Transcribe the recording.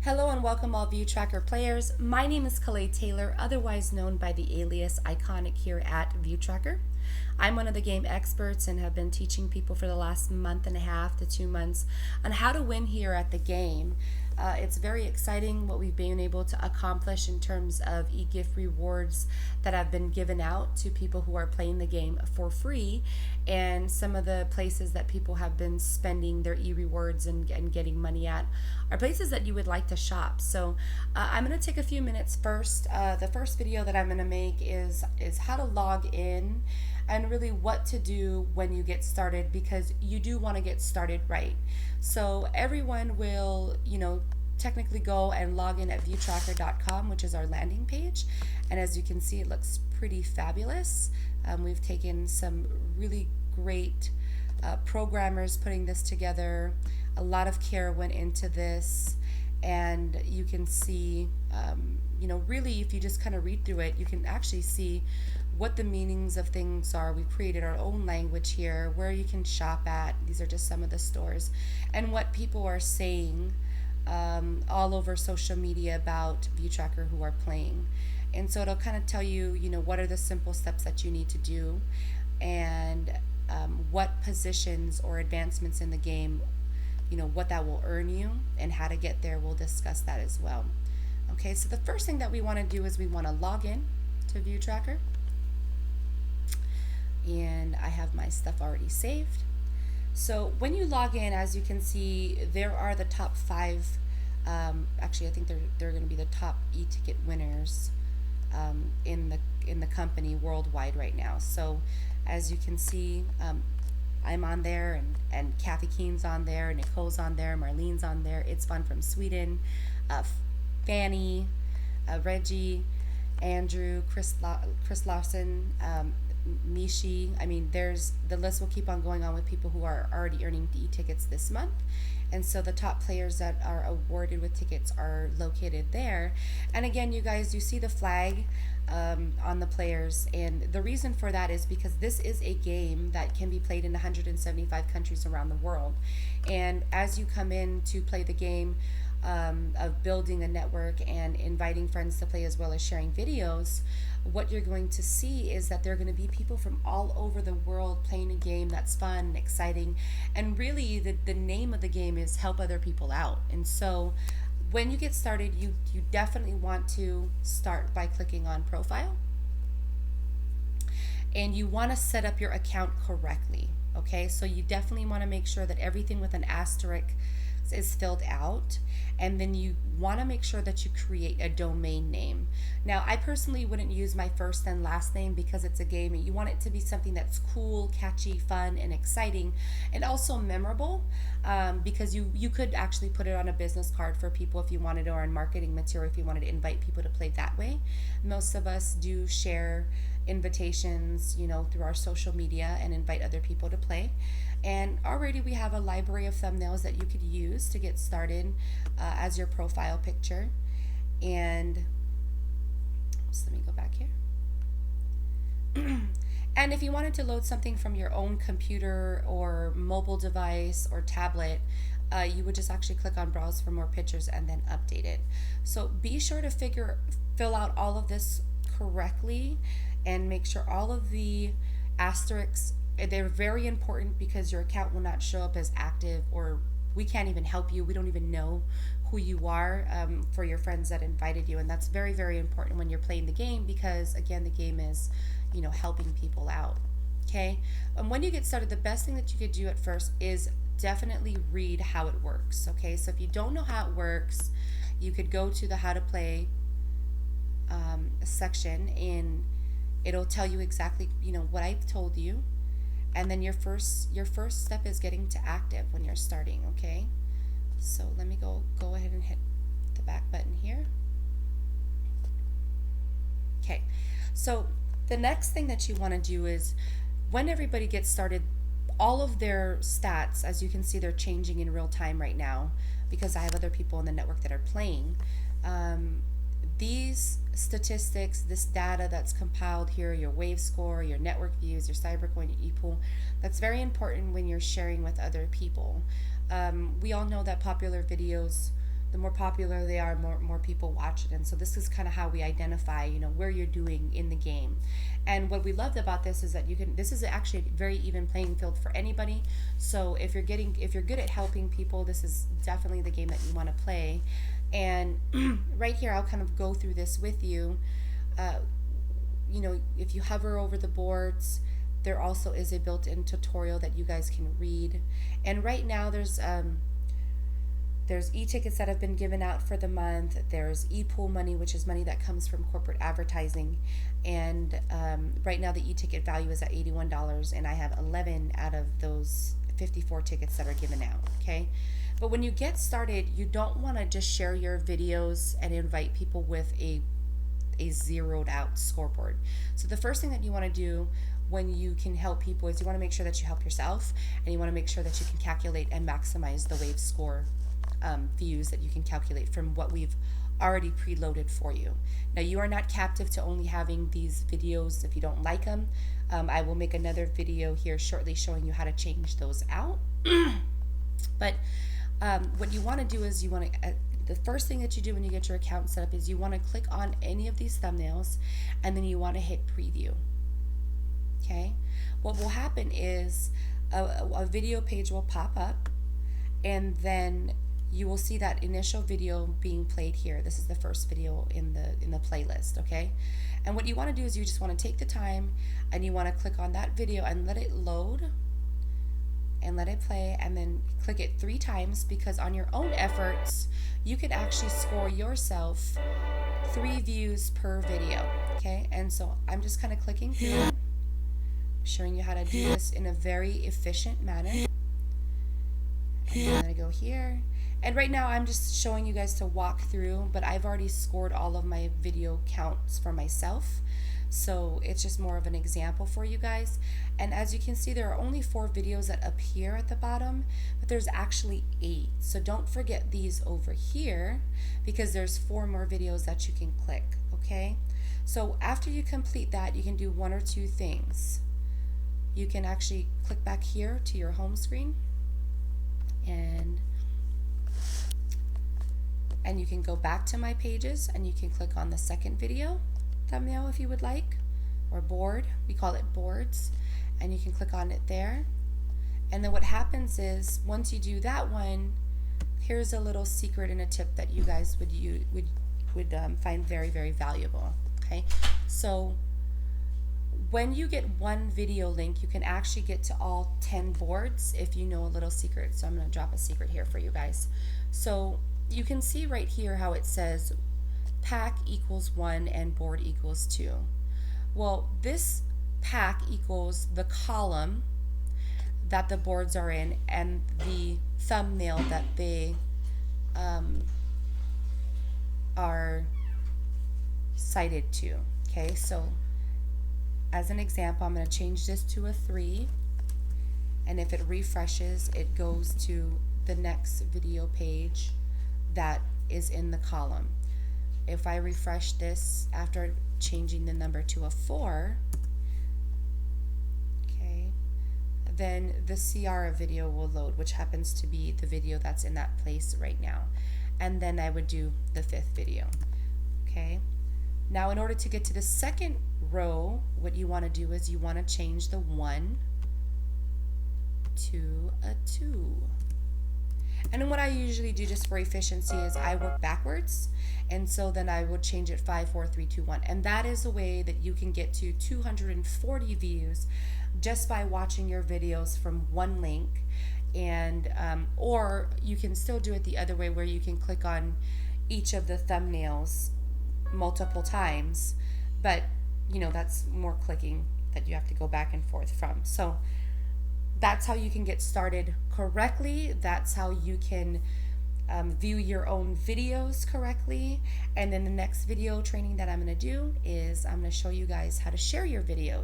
Hello and welcome all Viewtrakr players. My name is Kalei Taylor, otherwise known by the alias Iconic here at Viewtrakr. I'm one of the game experts and have been teaching people for the last month and a half to 2 months on how to win here at the game. It's very exciting what we've been able to accomplish in terms of e-gift rewards that have been given out to people who are playing the game for free, and some of the places that people have been spending their e-rewards and getting money at are places that you would like to shop. So I'm going to take a few minutes first. The first video that I'm going to make is how to log in and really what to do when you get started, because you do want to get started right. So everyone will, technically go and log in at viewtrakr.com, which is our landing page. And as you can see, it looks pretty fabulous. We've taken some really great programmers putting this together. A lot of care went into this, and you can see, really, if you just kind of read through it, you can actually see what the meanings of things are. We've created our own language here, where you can shop at. These are just some of the stores, and what people are saying all over social media about Viewtrakr who are playing. And so it'll kind of tell you, what are the simple steps that you need to do, and what positions or advancements in the game, what that will earn you, and how to get there. We'll discuss that as well. Okay, so the first thing that we want to do is we want to log in to Viewtrakr. And I have my stuff already saved. So when you log in, as you can see, there are the top 5. Actually, I think they're going to be the top e-ticket winners in the company worldwide right now. So as you can see, I'm on there, and Kathy Keen's on there, Nicole's on there, Marlene's on there. It's Fun from Sweden, Fanny, Reggie, Andrew, Chris Lawson, Mishi. I mean, the list will keep on going on with people who are already earning the e-tickets this month. And so the top players that are awarded with tickets are located there. And again, you guys, you see the flag on the players, and the reason for that is because this is a game that can be played in 175 countries around the world. And as you come in to play the game of building a network and inviting friends to play, as well as sharing videos, what you're going to see is that there are going to be people from all over the world playing a game that's fun and exciting. And really, the name of the game is help other people out. And so when you get started, you definitely want to start by clicking on profile, and you want to set up your account correctly. Okay, so you definitely want to make sure that everything with an asterisk is filled out, and then you want to make sure that you create a domain name. Now, I personally wouldn't use my first and last name because it's a game. You want it to be something that's cool, catchy, fun, and exciting, and also memorable, because you could actually put it on a business card for people if you wanted, or on marketing material if you wanted to invite people to play that way. Most of us do share invitations, through our social media, and invite other people to play. And already we have a library of thumbnails that you could use to get started as your profile picture. And so let me go back here. And if you wanted to load something from your own computer or mobile device or tablet, you would just actually click on browse for more pictures and then update it. So be sure to fill out all of this correctly, and make sure all of the asterisks, they're very important, because your account will not show up as active, or we can't even help you. We don't even know who you are for your friends that invited you. And that's very, very important when you're playing the game, because again, the game is, helping people out. Okay. And when you get started, the best thing that you could do at first is definitely read how it works. Okay. So if you don't know how it works, you could go to the how to play section, and it'll tell you exactly, what I've told you. And then your first step is getting to active when you're starting. Okay, so let me go ahead and hit the back button here. Okay, so the next thing that you want to do is, when everybody gets started, all of their stats, as you can see, they're changing in real time right now, because I have other people in the network that are playing. These statistics, this data that's compiled here, your wave score, your network views, your cybercoin, your epool, that's very important when you're sharing with other people. We all know that popular videos, the more popular they are, more people watch it. And so this is kind of how we identify, where you're doing in the game. And what we loved about this is that this is actually a very even playing field for anybody. So if you're good at helping people, this is definitely the game that you want to play. And right here, I'll kind of go through this with you. If you hover over the boards, there also is a built-in tutorial that you guys can read. And right now there's e-tickets that have been given out for the month. There's e-pool money, which is money that comes from corporate advertising. And right now the e-ticket value is at $81, and I have 11 out of those 54 tickets that are given out, okay? But when you get started, you don't want to just share your videos and invite people with a zeroed out scoreboard. So the first thing that you want to do when you can help people is you want to make sure that you help yourself, and you want to make sure that you can calculate and maximize the wave score views that you can calculate from what we've already preloaded for you. Now, you are not captive to only having these videos. If you don't like them, I will make another video here shortly showing you how to change those out. But what you want to do is the first thing that you do when you get your account set up is you want to click on any of these thumbnails, and then you want to hit preview. Okay, what will happen is a video page will pop up, and then you will see that initial video being played here. This is the first video in the playlist, okay? And what you want to do is you just want to take the time and you want to click on that video and let it load and let it play, and then click it 3 times, because on your own efforts you could actually score yourself 3 views per video, okay? And so I'm just kind of clicking through, showing you how to do this in a very efficient manner. And I'm going to go here. And right now I'm just showing you guys to walk through, but I've already scored all of my video counts for myself. So it's just more of an example for you guys. And as you can see, there are only 4 videos that appear at the bottom, but there's actually 8. So don't forget these over here, because there's 4 more videos that you can click, okay? So after you complete that, you can do 1 or 2 things. You can actually click back here to your home screen, and you can go back to my pages, and you can click on the second video thumbnail if you would like, or board, we call it boards, and you can click on it there. And then what happens is, once you do that one, here's a little secret and a tip that you guys would find very, very valuable, okay? So when you get one video link, you can actually get to all 10 boards if you know a little secret. So I'm going to drop a secret here for you guys. So you can see right here how it says pack equals 1 and board equals 2. Well, this pack equals the column that the boards are in and the thumbnail that they are cited to. Okay, so as an example, I'm going to change this to a 3, and if it refreshes, it goes to the next video page that is in the column. If I refresh this after changing the number to a 4, okay, then the Ciara video will load, which happens to be the video that's in that place right now. And then I would do the 5th video, okay? Now, in order to get to the second row, what you want to do is you want to change the 1 to a 2. And then what I usually do, just for efficiency, is I work backwards, and so then I would change it 5, 4, 3, 2, 1. And that is a way that you can get to 240 views just by watching your videos from one link. And or you can still do it the other way, where you can click on each of the thumbnails multiple times, but you know, that's more clicking that you have to go back and forth from. So that's how you can get started correctly. That's how you can view your own videos correctly. And then the next video training that I'm going to do is I'm going to show you guys how to share your videos.